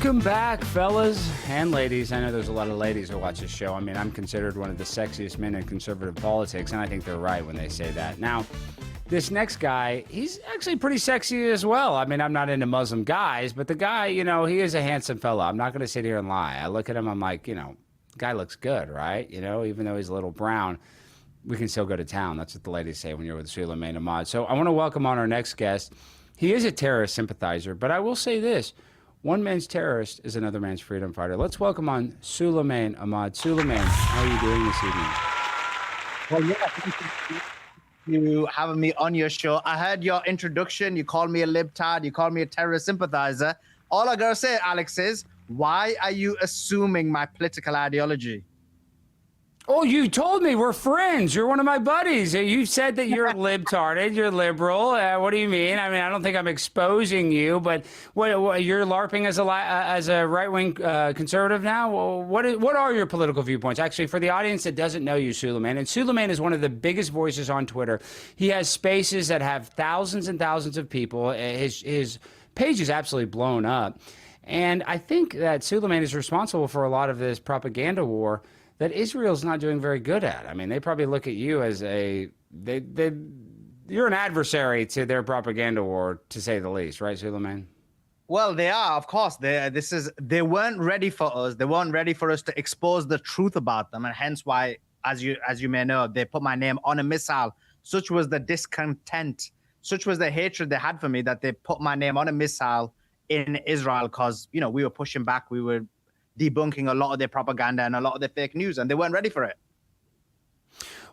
Welcome back, fellas and ladies. I know there's a lot of ladies who watch this show. I mean, I'm considered one of the sexiest men in conservative politics, and I think they're right when they say that. Now, this next guy, he's actually pretty sexy as well. I mean, I'm not into Muslim guys, but the guy, you know, he is a handsome fella. I'm not going to sit here and lie. I look at him, I'm like, you know, guy looks good, right? You know, even though he's a little brown, we can still go to town. That's what the ladies say when you're with Sulaiman Ahmed. So I want to welcome on our next guest. He is a terrorist sympathizer, but I will say this. One man's terrorist is another man's freedom fighter. Let's welcome on Sulaiman Ahmed. Sulaiman, how are you doing this evening? Well, yeah, thank you having me on your show. I heard your introduction. You called me a libtard. You called me a terrorist sympathizer. All I gotta say, Alex, is why are you assuming my political ideology? Oh, you told me we're friends. You're one of my buddies. You said that you're libtarded, you're liberal. What do you mean? I mean, I don't think I'm exposing you, but what you're LARPing as a right-wing conservative now? Well, what are your political viewpoints? Actually, for the audience that doesn't know you, Sulaiman, and Sulaiman is one of the biggest voices on Twitter. He has spaces that have thousands and thousands of people. His page is absolutely blown up. And I think that Sulaiman is responsible for a lot of this propaganda war that Israel's not doing very good at. I mean, they probably look at you as you're an adversary to their propaganda war, to say the least, right, Sulaiman? Well, they are, of course. They weren't ready for us. They weren't ready for us to expose the truth about them, and hence why, as you may know, they put my name on a missile. Such was the discontent, such was the hatred they had for me, that they put my name on a missile in Israel because, you know, we were pushing back. We were debunking a lot of their propaganda and a lot of their fake news, and they weren't ready for it.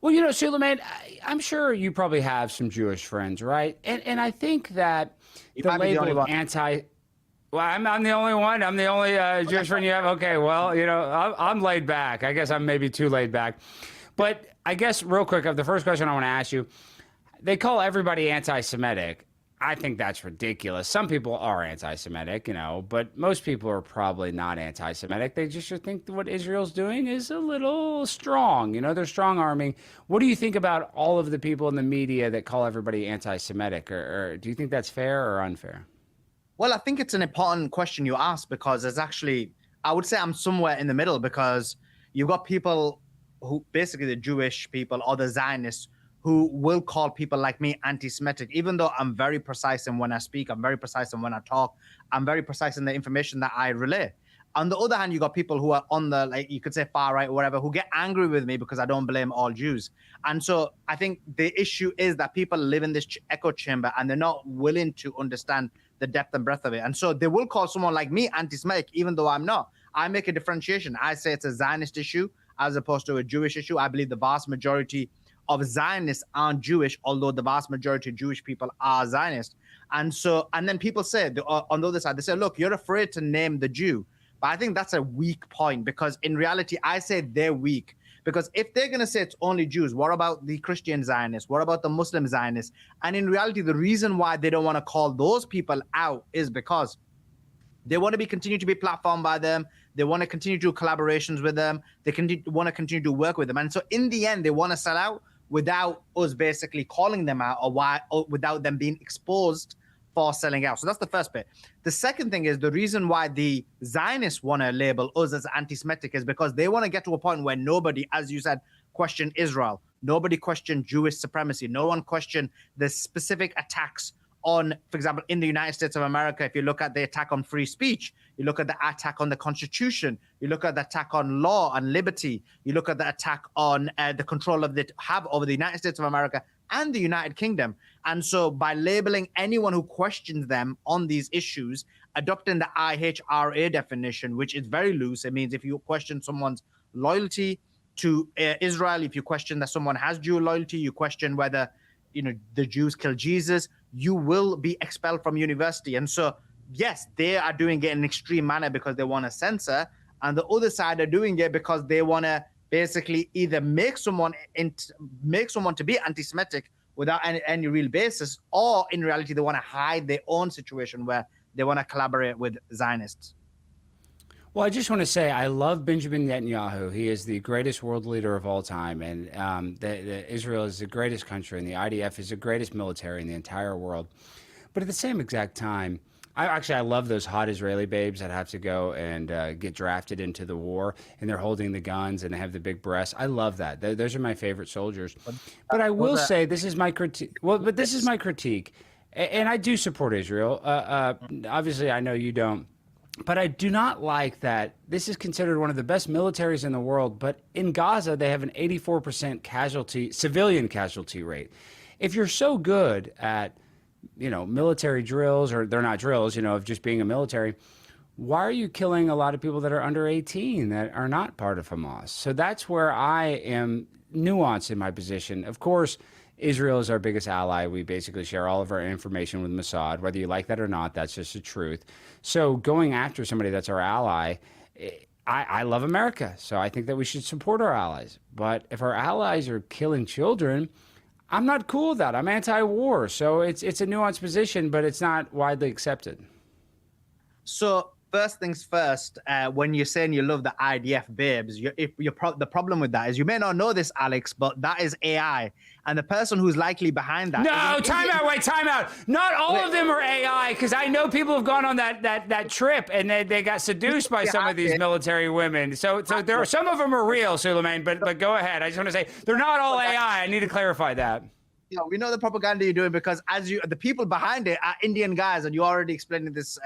Well, you know, Sulaiman, I'm sure you probably have some Jewish friends, right? And I think that the label of anti... Well, I'm the only one. I'm the only Jewish friend you have. Okay, well, you know, I'm laid back. I guess I'm maybe too laid back. But I guess real quick, the first question I want to ask you, they call everybody anti-Semitic. I think that's ridiculous. Some people are anti-Semitic, you know, but most people are probably not anti-Semitic. They just think what Israel's doing is a little strong. You know, they're strong-arming. What do you think about all of the people in the media that call everybody anti-Semitic? Or do you think that's fair or unfair? Well, I think it's an important question you ask, because there's actually, I would say I'm somewhere in the middle, because you've got people who, basically the Jewish people or the Zionists, who will call people like me anti-Semitic, even though I'm very precise in when I speak, I'm very precise in when I talk, I'm very precise in the information that I relay. On the other hand, you got people who are on the, like, you could say far right or whatever, who get angry with me because I don't blame all Jews. And so I think the issue is that people live in this echo chamber and they're not willing to understand the depth and breadth of it. And so they will call someone like me anti-Semitic, even though I'm not. I make a differentiation. I say it's a Zionist issue as opposed to a Jewish issue. I believe the vast majority of Zionists aren't Jewish, although the vast majority of Jewish people are Zionist. And then people say, on the other side, they say, look, you're afraid to name the Jew. But I think that's a weak point, because in reality, I say they're weak. Because if they're going to say it's only Jews, what about the Christian Zionists? What about the Muslim Zionists? And in reality, the reason why they don't want to call those people out is because they want to continue to be platformed by them. They want to continue to do collaborations with them. They want to continue to work with them. And so in the end, they want to sell out without us basically calling them out, or without them being exposed for selling out. So that's the first bit. The second thing is, the reason why the Zionists want to label us as anti-Semitic is because they want to get to a point where nobody, as you said, question Israel. Nobody questioned Jewish supremacy. No one questioned the specific attacks on, for example, in the United States of America. If you look at the attack on free speech, you look at the attack on the Constitution, you look at the attack on law and liberty, you look at the attack on the control of have over the United States of America and the United Kingdom. And so by labeling anyone who questions them on these issues, adopting the IHRA definition, which is very loose, it means if you question someone's loyalty to Israel, if you question that someone has Jew loyalty, you question whether, you know, the Jews killed Jesus, you will be expelled from university. And so, yes, they are doing it in an extreme manner because they want to censor, and the other side are doing it because they want to basically either make someone to be anti-Semitic without any real basis, or in reality, they want to hide their own situation where they want to collaborate with Zionists. Well, I just want to say I love Benjamin Netanyahu. He is the greatest world leader of all time, and Israel is the greatest country, and the IDF is the greatest military in the entire world. But at the same exact time, I love those hot Israeli babes that have to go and get drafted into the war, and they're holding the guns and they have the big breasts. I love that. Those are my favorite soldiers. But I will say this is my critique. Well, but this is my critique, and I do support Israel. Obviously, I know you don't. But I do not like that this is considered one of the best militaries in the world. But in Gaza, they have an 84% civilian casualty rate. If you're so good at, military drills, or they're not drills, of just being a military, why are you killing a lot of people that are under 18 that are not part of Hamas? So that's where I am nuanced in my position. Of course, Israel is our biggest ally. We basically share all of our information with Mossad, whether you like that or not. That's just the truth. So going after somebody that's our ally, I love America. So I think that we should support our allies. But if our allies are killing children, I'm not cool with that. I'm anti-war. So it's a nuanced position, but it's not widely accepted. So first things first, when you're saying you love the IDF babes, the problem with that is, you may not know this, Alex, but that is AI. And the person who's likely behind that. No, time out. Not all of them are AI, because I know people have gone on that trip and they got seduced by some of these military women. So there are some of them are real, Sulaiman, but go ahead. I just want to say they're not all AI. I need to clarify that. We know the propaganda you're doing, because the people behind it are Indian guys, and you already explained this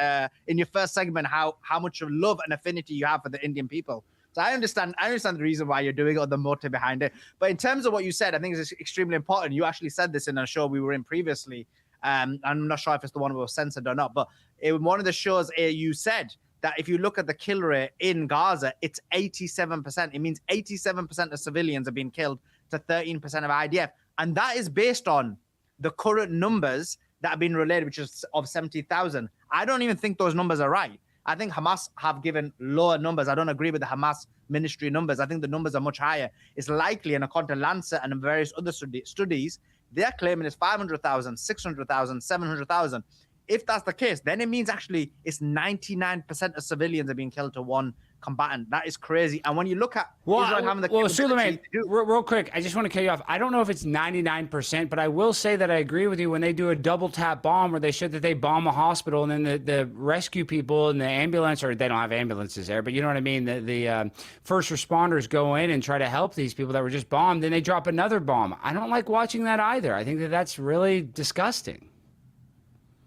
in your first segment, how much of love and affinity you have for the Indian people. So I understand the reason why you're doing it, or the motive behind it. But in terms of what you said, I think it's extremely important. You actually said this in a show we were in previously. I'm not sure if it's the one that was censored or not, but in one of the shows, you said that if you look at the kill rate in Gaza, it's 87%. It means 87% of civilians are being killed to 13% of IDF. And that is based on the current numbers that have been relayed, which is of 70,000. I don't even think those numbers are right. I think Hamas have given lower numbers. I don't agree with the Hamas ministry numbers. I think the numbers are much higher. It's likely, and according to Lancet and various other studies, they're claiming it's 500,000, 600,000, 700,000. If that's the case, then it means actually it's 99% of civilians are being killed to one combatant. That is crazy. And when you look at Israel having the Sulaiman, real quick, I just want to cut you off. I don't know if it's 99%, but I will say that I agree with you when they do a double tap bomb where they show that they bomb a hospital, and then the rescue people and the ambulance, or they don't have ambulances there, but you know what I mean? The first responders go in and try to help these people that were just bombed, then they drop another bomb. I don't like watching that either. I think that that's really disgusting.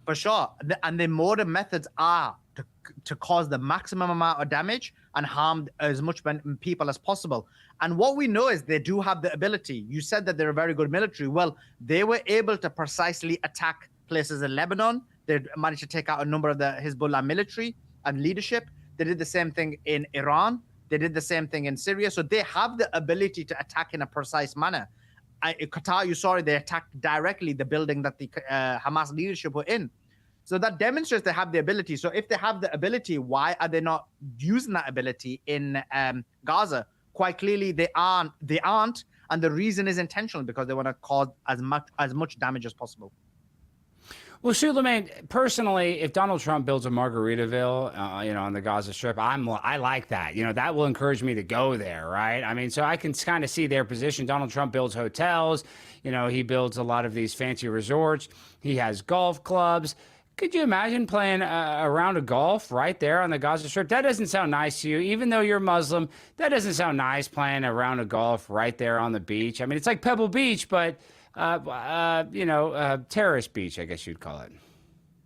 For sure. And the modern methods are to cause the maximum amount of damage and harm as much people as possible. And what we know is they do have the ability. You said that they're a very good military. Well, they were able to precisely attack places in Lebanon. They managed to take out a number of the Hezbollah military and leadership. They did the same thing in Iran. They did the same thing in Syria. So they have the ability to attack in a precise manner. Qatar, you saw it, they attacked directly the building that the Hamas leadership were in. So that demonstrates they have the ability. So if they have the ability, why are they not using that ability in Gaza? Quite clearly, they aren't. And the reason is intentional, because they want to cause as much damage as possible. Well, Sulaiman, personally, if Donald Trump builds a Margaritaville, on the Gaza Strip, I like that. That will encourage me to go there, right? I mean, so I can kind of see their position. Donald Trump builds hotels. He builds a lot of these fancy resorts. He has golf clubs. Could you imagine playing a round of golf right there on the Gaza Strip? That doesn't sound nice to you. Even though you're Muslim, that doesn't sound nice, playing a round of golf right there on the beach. I mean, it's like Pebble Beach, but, terrorist beach, I guess you'd call it.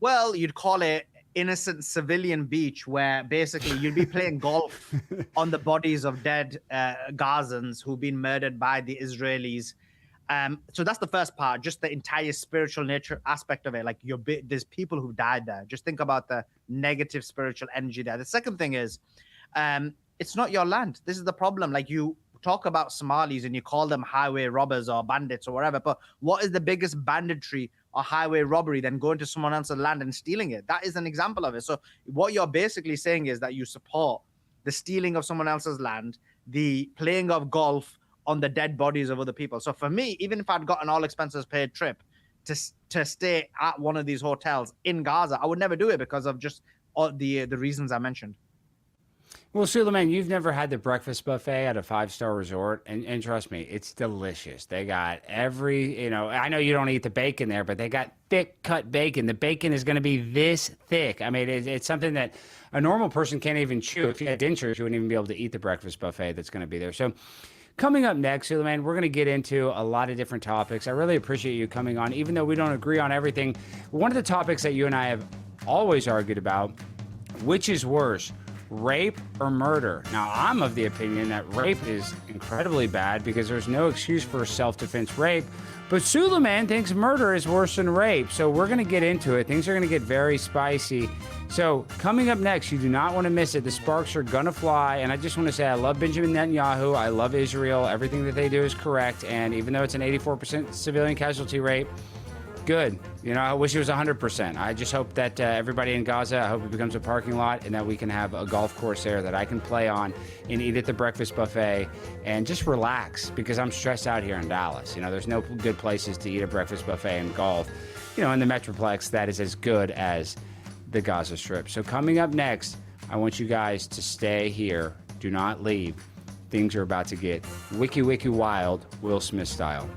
Well, you'd call it innocent civilian beach, where basically you'd be playing golf on the bodies of dead Gazans who've been murdered by the Israelis. So that's the first part, just the entire spiritual nature aspect of it. Like there's people who died there. Just think about the negative spiritual energy there. The second thing is, it's not your land. This is the problem. Like, you talk about Somalis and you call them highway robbers or bandits or whatever, but what is the biggest banditry or highway robbery than going to someone else's land and stealing it? That is an example of it. So what you're basically saying is that you support the stealing of someone else's land, the playing of golf on the dead bodies of other people. So for me, even if I'd got an all expenses paid trip to stay at one of these hotels in Gaza, I would never do it because of just all the reasons I mentioned. Well, Sulaiman, you've never had the breakfast buffet at a five-star resort, and trust me, it's delicious. They got every, I know you don't eat the bacon there, but they got thick cut bacon. The bacon is going to be this thick. I mean, it's something that a normal person can't even chew. If you had dentures, you wouldn't even be able to eat the breakfast buffet that's going to be there. So coming up next, Sulaiman, we're going to get into a lot of different topics. I really appreciate you coming on, even though we don't agree on everything. One of the topics that you and I have always argued about, which is worse, rape or murder? Now, I'm of the opinion that rape is incredibly bad because there's no excuse for self-defense rape, but Sulaiman thinks murder is worse than rape. So we're going to get into it. Things are going to get very spicy. So coming up next, you do not want to miss it. The sparks are going to fly. And I just want to say I love Benjamin Netanyahu. I love Israel. Everything that they do is correct. And even though it's an 84% civilian casualty rate, good. I wish it was 100%. I just hope that everybody in Gaza, I hope it becomes a parking lot and that we can have a golf course there that I can play on and eat at the breakfast buffet and just relax because I'm stressed out here in Dallas. There's no good places to eat a breakfast buffet and golf. In the Metroplex, that is as good as the Gaza Strip. So coming up next, I want you guys to stay here. Do not leave. Things are about to get wiki wild, Will Smith style.